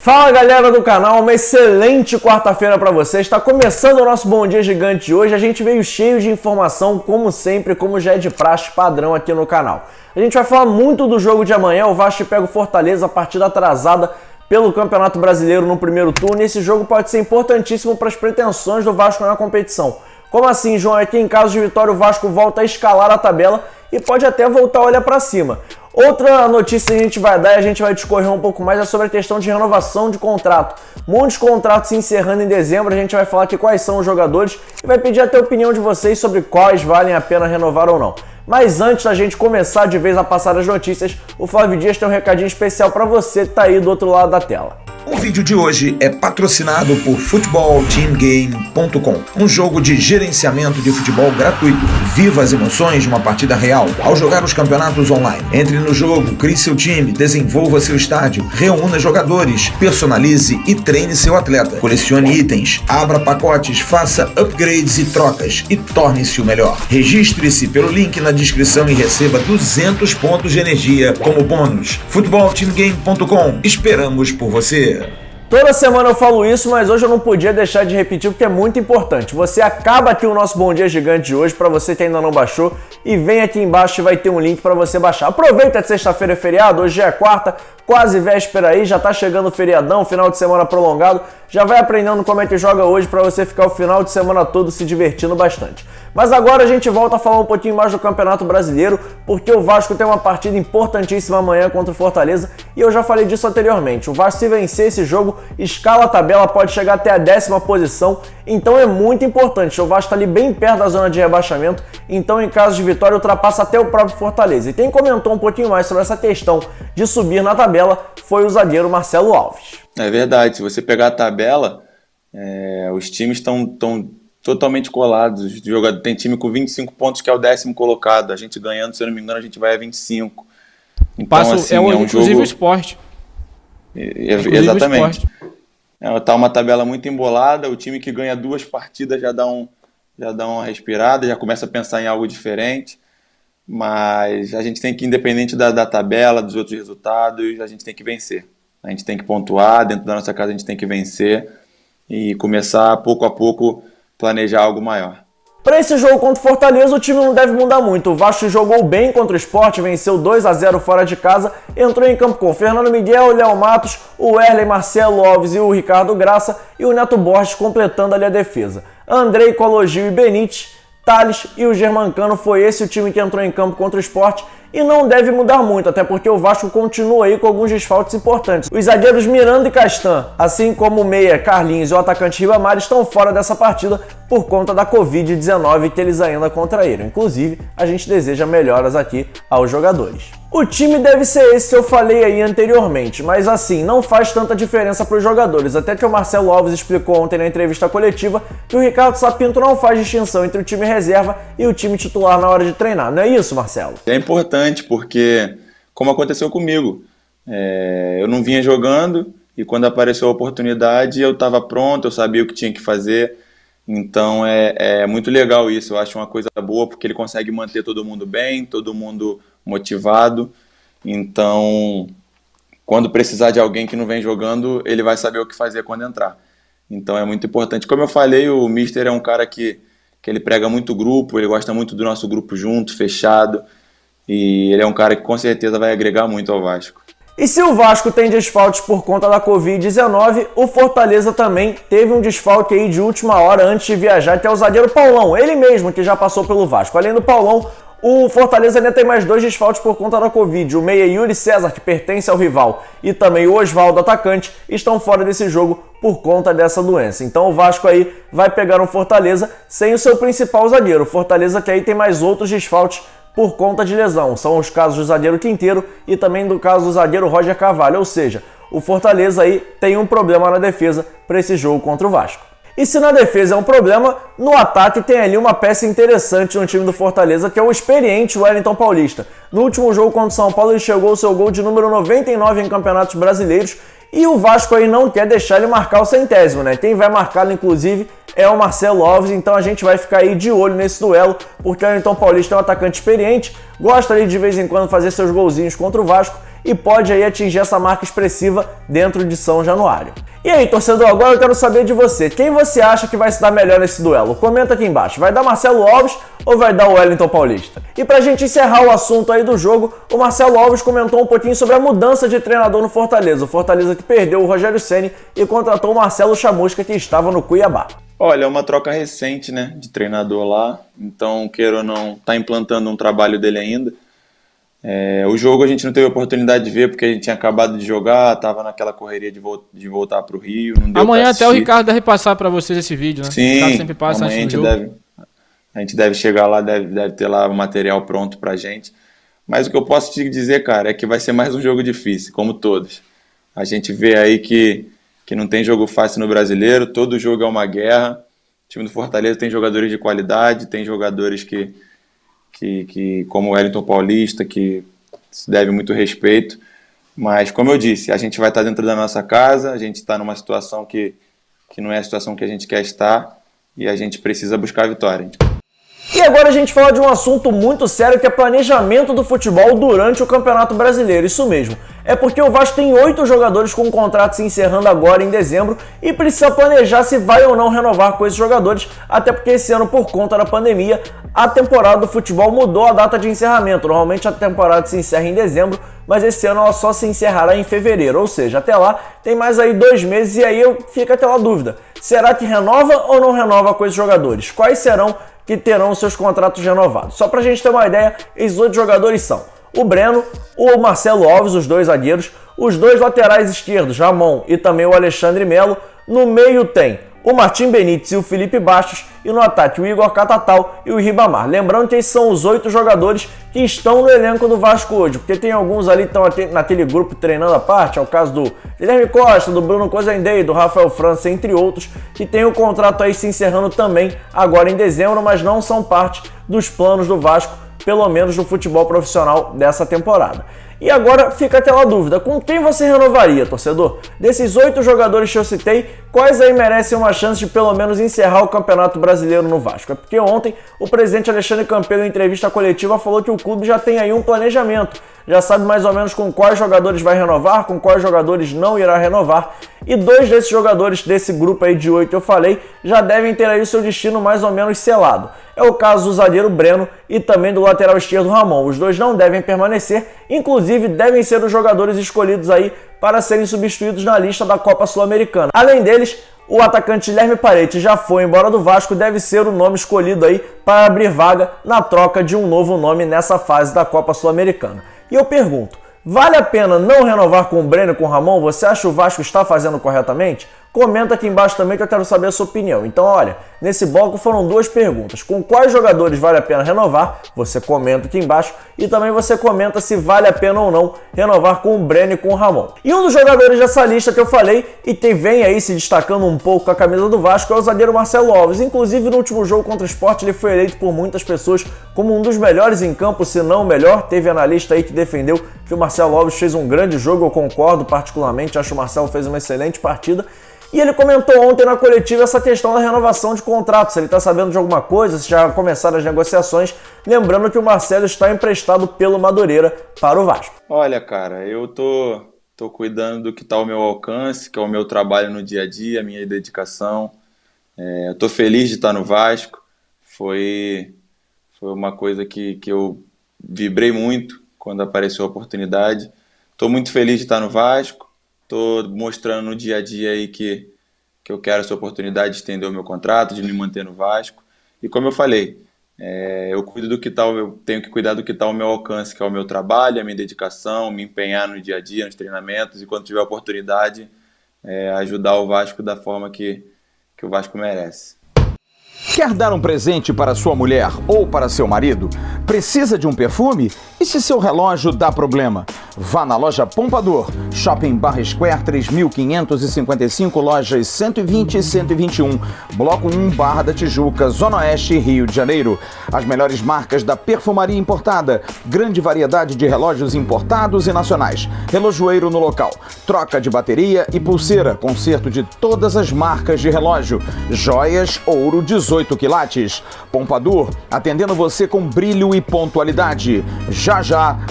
Fala galera do canal, uma excelente quarta-feira para vocês. Está começando o nosso Bom Dia Gigante de hoje. A gente veio cheio de informação, como sempre, como já é de praxe padrão aqui no canal. A gente vai falar muito do jogo de amanhã. O Vasco pega o Fortaleza, partida atrasada pelo Campeonato Brasileiro no primeiro turno. E esse jogo pode ser importantíssimo para as pretensões do Vasco na competição. Como assim, João? É que em caso de vitória o Vasco volta a escalar a tabela e pode até voltar a olhar para cima. Outra notícia que a gente vai dar e a gente vai discorrer um pouco mais é sobre a questão de renovação de contrato. Muitos contratos se encerrando em dezembro, a gente vai falar aqui quais são os jogadores e vai pedir até a opinião de vocês sobre quais valem a pena renovar ou não. Mas antes da gente começar de vez a passar as notícias, o Flávio Dias tem um recadinho especial para você que está aí do outro lado da tela. O vídeo de hoje é patrocinado por futebolteamgame.com, um jogo de gerenciamento de futebol gratuito. Viva as emoções de uma partida real ao jogar os campeonatos online. Entre no jogo, crie seu time, desenvolva seu estádio, reúna jogadores, personalize e treine seu atleta. Colecione itens, abra pacotes, faça upgrades e trocas e torne-se o melhor. Registre-se pelo link na descrição e receba 200 pontos de energia como bônus. futebolteamgame.com, esperamos por você. Toda semana eu falo isso, mas hoje eu não podia deixar de repetir porque é muito importante. Você acaba aqui o nosso Bom Dia Gigante de hoje, para você que ainda não baixou, e vem aqui embaixo e vai ter um link para você baixar. Aproveita que sexta-feira é feriado, hoje já é quarta, quase véspera aí, já tá chegando o feriadão, final de semana prolongado. Já vai aprendendo como é que joga hoje para você ficar o final de semana todo se divertindo bastante. Mas agora a gente volta a falar um pouquinho mais do Campeonato Brasileiro, porque o Vasco tem uma partida importantíssima amanhã contra o Fortaleza, e eu já falei disso anteriormente. O Vasco, se vencer esse jogo, escala a tabela, pode chegar até a 10ª posição, então é muito importante. O Vasco está ali bem perto da zona de rebaixamento, então em caso de vitória ultrapassa até o próprio Fortaleza. E quem comentou um pouquinho mais sobre essa questão de subir na tabela foi o zagueiro Marcelo Alves. É verdade, se você pegar a tabela, os times estão totalmente colados. Tem time com 25 pontos que é o 10º colocado. A gente ganhando, se eu não me engano, a gente vai a 25. Então, assim, é um inclusive jogo... o esporte. Exatamente. Tá uma tabela muito embolada. O time que ganha 2 partidas já dá uma respirada, já começa a pensar em algo diferente. Mas a gente tem que, independente da tabela, dos outros resultados, a gente tem que vencer. A gente tem que pontuar, dentro da nossa casa a gente tem que vencer e começar pouco a pouco planejar algo maior. Para esse jogo contra o Fortaleza, o time não deve mudar muito. O Vasco jogou bem contra o Sport, venceu 2-0 fora de casa, entrou em campo com Fernando Miguel, Léo Matos, o Erley, Marcelo Alves e o Ricardo Graça, e o Neto Borges completando ali a defesa. Andrei, Cologil e Benítez, Thales e o Germancano, foi esse o time que entrou em campo contra o Sport, e não deve mudar muito, até porque o Vasco continua aí com alguns desfalques importantes. Os zagueiros Miranda e Castan, assim como o meia Carlinhos e o atacante Ribamar, estão fora dessa partida por conta da Covid-19 que eles ainda contraíram. Inclusive, a gente deseja melhoras aqui aos jogadores. O time deve ser esse que eu falei aí anteriormente, mas assim, não faz tanta diferença para os jogadores, até que o Marcelo Alves explicou ontem na entrevista coletiva que o Ricardo Sapinto não faz distinção entre o time reserva e o time titular na hora de treinar. Não é isso, Marcelo? É importante porque, como aconteceu comigo, eu não vinha jogando e quando apareceu a oportunidade eu estava pronto, eu sabia o que tinha que fazer. Então é muito legal isso, eu acho uma coisa boa porque ele consegue manter todo mundo bem, todo mundo motivado. Então, quando precisar de alguém que não vem jogando, ele vai saber o que fazer quando entrar. Então é muito importante. Como eu falei, o Mister é um cara que ele prega muito grupo, ele gosta muito do nosso grupo junto, fechado, e ele é um cara que com certeza vai agregar muito ao Vasco. E se o Vasco tem desfalques por conta da Covid-19, o Fortaleza também teve um desfalque aí de última hora antes de viajar, que é o zagueiro Paulão, ele mesmo que já passou pelo Vasco. Além do Paulão, o Fortaleza ainda tem mais 2 desfalques por conta da Covid. O meia Yuri César, que pertence ao rival, e também o Osvaldo, atacante, estão fora desse jogo por conta dessa doença. Então o Vasco aí vai pegar um Fortaleza sem o seu principal zagueiro. O Fortaleza que aí tem mais outros desfalques por conta de lesão. São os casos do zagueiro Quinteiro e também do caso do zagueiro Roger Carvalho. Ou seja, o Fortaleza aí tem um problema na defesa para esse jogo contra o Vasco. E se na defesa é um problema, no ataque tem ali uma peça interessante no time do Fortaleza, que é o experiente Wellington Paulista. No último jogo contra o São Paulo, ele chegou ao seu gol de número 99 em campeonatos brasileiros, e o Vasco aí não quer deixar ele marcar o 100º, né? Quem vai marcá-lo, inclusive, é o Marcelo Alves, então a gente vai ficar aí de olho nesse duelo, porque o Wellington Paulista é um atacante experiente, gosta ali de vez em quando fazer seus golzinhos contra o Vasco, e pode aí atingir essa marca expressiva dentro de São Januário. E aí, torcedor, agora eu quero saber de você. Quem você acha que vai se dar melhor nesse duelo? Comenta aqui embaixo. Vai dar Marcelo Alves ou vai dar o Wellington Paulista? E pra gente encerrar o assunto aí do jogo, o Marcelo Alves comentou um pouquinho sobre a mudança de treinador no Fortaleza. O Fortaleza que perdeu o Rogério Ceni e contratou o Marcelo Chamusca, que estava no Cuiabá. Olha, é uma troca recente, né, de treinador lá. Então, queira ou não, tá implantando um trabalho dele ainda. O jogo a gente não teve oportunidade de ver porque a gente tinha acabado de jogar, tava naquela correria de voltar pro Rio, não deu amanhã pra até o Ricardo deve passar para vocês esse vídeo, né? Sim, o Ricardo sempre passa amanhã antes do jogo. a gente deve chegar lá, deve ter lá o material pronto pra gente. Mas o que eu posso te dizer, cara, é que vai ser mais um jogo difícil, como todos. A gente vê aí que não tem jogo fácil no Brasileiro, todo jogo é uma guerra. O time do Fortaleza tem jogadores de qualidade, tem jogadores que como o Wellington Paulista, que se deve muito respeito, mas como eu disse, a gente vai estar dentro da nossa casa, a gente está numa situação que não é a situação que a gente quer estar e a gente precisa buscar a vitória. E agora a gente fala de um assunto muito sério, que é planejamento do futebol durante o Campeonato Brasileiro. Isso mesmo. É porque o Vasco tem 8 jogadores com contrato se encerrando agora em dezembro e precisa planejar se vai ou não renovar com esses jogadores, até porque esse ano, por conta da pandemia, a temporada do futebol mudou a data de encerramento. Normalmente a temporada se encerra em dezembro, mas esse ano ela só se encerrará em fevereiro, ou seja, até lá tem mais aí 2 meses e aí fica aquela dúvida. Será que renova ou não renova com esses jogadores? Quais serão que terão seus contratos renovados? Só pra gente ter uma ideia, esses 8 jogadores são o Breno, o Marcelo Alves, os 2 zagueiros, os 2 laterais esquerdos, Ramon e também o Alexandre Melo. No meio tem o Martim Benítez e o Felipe Bastos, e no ataque o Igor Catatal e o Ribamar. Lembrando que esses são os 8 jogadores que estão no elenco do Vasco hoje, porque tem alguns ali que estão naquele grupo treinando à parte, é o caso do Guilherme Costa, do Bruno Cozendei, do Rafael França, entre outros, que tem o contrato aí se encerrando também agora em dezembro, mas não são parte dos planos do Vasco, pelo menos no futebol profissional dessa temporada. E agora fica aquela dúvida, com quem você renovaria, torcedor? Desses 8 jogadores que eu citei, quais aí merecem uma chance de pelo menos encerrar o Campeonato Brasileiro no Vasco? É porque ontem o presidente Alexandre Campelo, em entrevista coletiva, falou que o clube já tem aí um planejamento, já sabe mais ou menos com quais jogadores vai renovar, com quais jogadores não irá renovar, e 2 desses jogadores desse grupo aí de 8 eu falei, já devem ter aí o seu destino mais ou menos selado. É o caso do zagueiro Breno e também do lateral esquerdo Ramon. Os 2 não devem permanecer, inclusive devem ser os jogadores escolhidos aí para serem substituídos na lista da Copa Sul-Americana. Além deles, o atacante Guilherme Parede já foi embora do Vasco, deve ser o nome escolhido aí para abrir vaga na troca de um novo nome nessa fase da Copa Sul-Americana. E eu pergunto, vale a pena não renovar com o Breno e com o Ramon? Você acha que o Vasco está fazendo corretamente? Comenta aqui embaixo também que eu quero saber a sua opinião. Então olha, nesse bloco foram 2 perguntas. Com quais jogadores vale a pena renovar? Você comenta aqui embaixo. E também você comenta se vale a pena ou não renovar com o Breno e com o Ramon. E um dos jogadores dessa lista que eu falei e que vem aí se destacando um pouco com a camisa do Vasco é o zagueiro Marcelo Alves. Inclusive no último jogo contra o Sport ele foi eleito por muitas pessoas como um dos melhores em campo, se não o melhor. Teve analista aí que defendeu que o Marcelo Alves fez um grande jogo, eu concordo particularmente, acho que o Marcelo fez uma excelente partida. E ele comentou ontem na coletiva essa questão da renovação de contrato, se ele está sabendo de alguma coisa, se já começaram as negociações, lembrando que o Marcelo está emprestado pelo Madureira para o Vasco. Olha, cara, eu tô cuidando do que está ao meu alcance, que é o meu trabalho no dia a dia, a minha dedicação. Eu tô feliz de estar no Vasco, foi uma coisa que eu vibrei muito quando apareceu a oportunidade. Tô muito feliz de estar no Vasco. Estou mostrando no dia a dia aí que eu quero essa oportunidade de estender o meu contrato, de me manter no Vasco. E como eu falei, eu tenho que cuidar do que está ao meu alcance, que é o meu trabalho, a minha dedicação, me empenhar no dia a dia, nos treinamentos, e quando tiver a oportunidade, ajudar o Vasco da forma que o Vasco merece. Quer dar um presente para sua mulher ou para seu marido? Precisa de um perfume? E se seu relógio dá problema? Vá na loja Pompador, Shopping Barra Square 3555, lojas 120 e 121, Bloco 1, Barra da Tijuca, Zona Oeste, Rio de Janeiro. As melhores marcas da perfumaria importada, grande variedade de relógios importados e nacionais, relojoeiro no local, troca de bateria e pulseira, conserto de todas as marcas de relógio, joias, ouro 18 quilates. Pompador, atendendo você com brilho e pontualidade. Já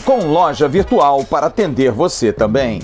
com loja virtual para para atender você também.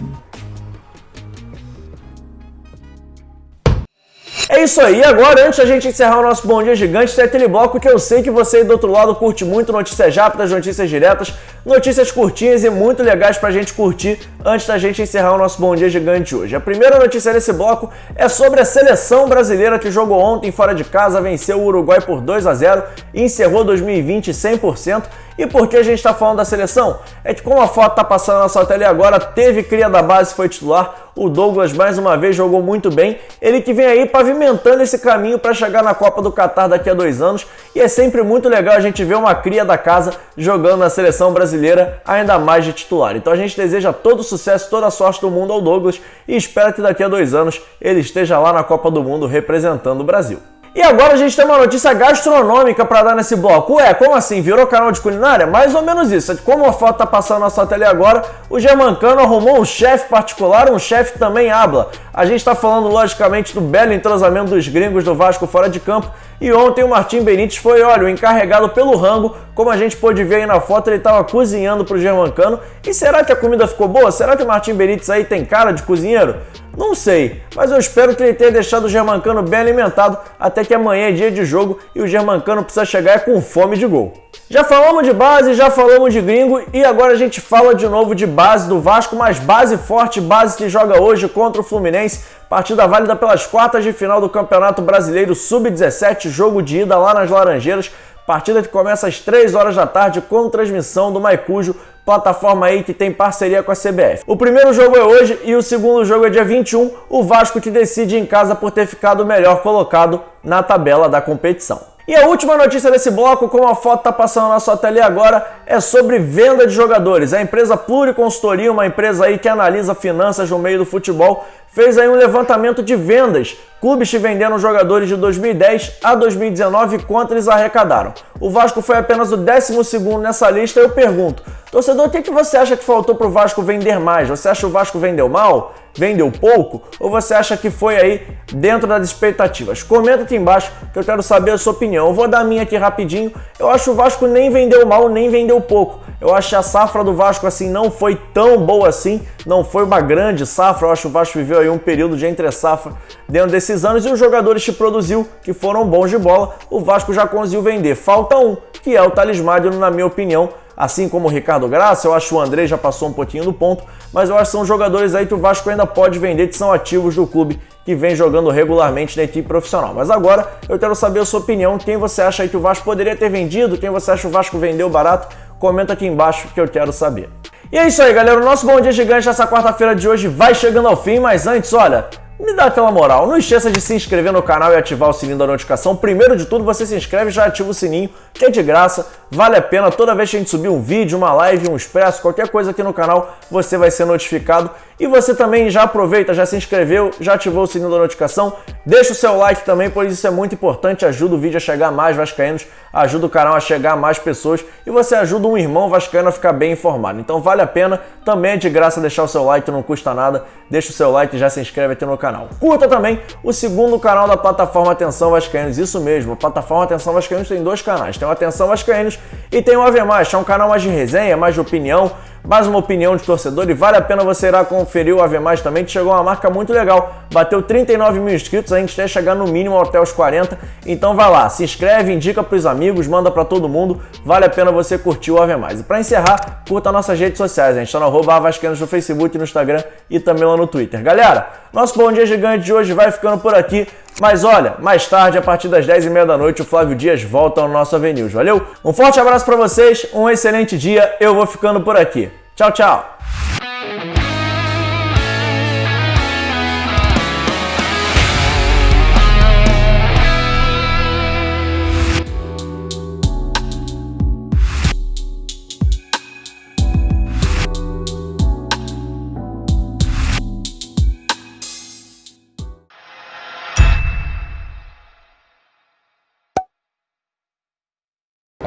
É isso aí, agora antes da gente encerrar o nosso Bom Dia Gigante, tem aquele bloco que eu sei que você aí do outro lado curte muito, notícias rápidas, notícias diretas, notícias curtinhas e muito legais pra gente curtir antes da gente encerrar o nosso Bom Dia Gigante hoje. A primeira notícia desse bloco é sobre a seleção brasileira que jogou ontem fora de casa, venceu o Uruguai por 2-0 e encerrou 2020 100%. E por que a gente está falando da seleção? É que como a foto está passando na nossa tela agora, teve cria da base, foi titular, o Douglas mais uma vez jogou muito bem, ele que vem aí pavimentando esse caminho para chegar na Copa do Catar daqui a 2 anos, e é sempre muito legal a gente ver uma cria da casa jogando na seleção brasileira, ainda mais de titular. Então a gente deseja todo o sucesso, toda a sorte do mundo ao Douglas e espera que daqui a 2 anos ele esteja lá na Copa do Mundo representando o Brasil. E agora a gente tem uma notícia gastronômica para dar nesse bloco. Ué, como assim? Virou canal de culinária? Mais ou menos isso. Como a foto tá passando na sua tela agora, o Germancano arrumou um chefe particular, um chefe também habla. A gente está falando, logicamente, do belo entrosamento dos gringos do Vasco fora de campo. E ontem o Martim Benítez foi, olha, o encarregado pelo rango. Como a gente pôde ver aí na foto, ele estava cozinhando para o Germancano. E será que a comida ficou boa? Será que o Martim Benítez aí tem cara de cozinheiro? Não sei, mas eu espero que ele tenha deixado o Germancano bem alimentado, até que amanhã é dia de jogo e o Germancano precisa chegar com fome de gol. Já falamos de base, já falamos de gringo e agora a gente fala de novo de base do Vasco, mas base forte, base que joga hoje contra o Fluminense, partida válida pelas quartas de final do Campeonato Brasileiro Sub-17, jogo de ida lá nas Laranjeiras, partida que começa às 3 horas da tarde com transmissão do Maicujo, plataforma aí que tem parceria com a CBF. O primeiro jogo é hoje e o segundo jogo é dia 21, o Vasco que decide em casa por ter ficado melhor colocado na tabela da competição. E a última notícia desse bloco, como a foto está passando na sua tela agora, é sobre venda de jogadores. A empresa Pluriconsultoria, uma empresa aí que analisa finanças no meio do futebol, fez aí um levantamento de vendas. Clubes que venderam jogadores de 2010 a 2019 quanto eles arrecadaram. O Vasco foi apenas o 12º nessa lista e eu pergunto, torcedor, o que você acha que faltou para o Vasco vender mais? Você acha que o Vasco vendeu mal? Vendeu pouco? Ou você acha que foi aí dentro das expectativas? Comenta aqui embaixo que eu quero saber a sua opinião. Eu vou dar a minha aqui rapidinho. Eu acho que o Vasco nem vendeu mal, nem vendeu pouco. Eu acho que a safra do Vasco assim não foi tão boa assim, não foi uma grande safra. Eu acho que o Vasco viveu aí um período de entre-safra dentro desses anos e os jogadores que produziu, que foram bons de bola, o Vasco já conseguiu vender. Falta um, que é o Thales Magno, na minha opinião. Assim como o Ricardo Graça, eu acho que o André já passou um pouquinho do ponto, mas eu acho que são jogadores aí que o Vasco ainda pode vender, que são ativos do clube, que vem jogando regularmente na equipe profissional. Mas agora eu quero saber a sua opinião, quem você acha aí que o Vasco poderia ter vendido, quem você acha que o Vasco vendeu barato, comenta aqui embaixo que eu quero saber. E é isso aí, galera, o nosso Bom Dia Gigante essa quarta-feira de hoje vai chegando ao fim, mas antes, olha, me dá aquela moral, não esqueça de se inscrever no canal e ativar o sininho da notificação. Primeiro de tudo, você se inscreve e já ativa o sininho, que é de graça, vale a pena. Toda vez que a gente subir um vídeo, uma live, um expresso, qualquer coisa aqui no canal, você vai ser notificado. E você também já aproveita, já se inscreveu, já ativou o sininho da notificação, deixa o seu like também, pois isso é muito importante, ajuda o vídeo a chegar a mais vascaínos, ajuda o canal a chegar a mais pessoas e você ajuda um irmão vascaíno a ficar bem informado. Então vale a pena, também é de graça deixar o seu like, não custa nada, deixa o seu like e já se inscreve aqui no canal. Curta também o segundo canal da plataforma Atenção Vascaínos, isso mesmo, a plataforma Atenção Vascaínos tem 2 canais, tem o Atenção Vascaínos e tem o AV+, que é um canal mais de resenha, mais de opinião, mais uma opinião de torcedor e vale a pena você ir lá conferir o AV+, também, que chegou a uma marca muito legal, bateu 39 mil inscritos, a gente quer chegar no mínimo até os 40, então vai lá, se inscreve, indica pros amigos, manda pra todo mundo, vale a pena você curtir o AV+. E pra encerrar, curta nossas redes sociais, a gente tá no @Vascaínos no Facebook, no Instagram e também lá no Twitter. Galera, nosso Bom Dia Gigante de hoje vai ficando por aqui, mas olha, mais tarde, a partir das 10h30 da noite, o Flávio Dias volta ao nosso AV News, valeu? Um forte abraço pra vocês, um excelente dia, eu vou ficando por aqui. Tchau, tchau!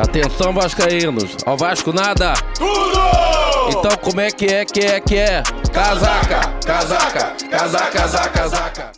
Atenção, vascaínos, ao Vasco nada! Tudo! Então como é que é? Casaca, casaca, casaca, casaca, casaca.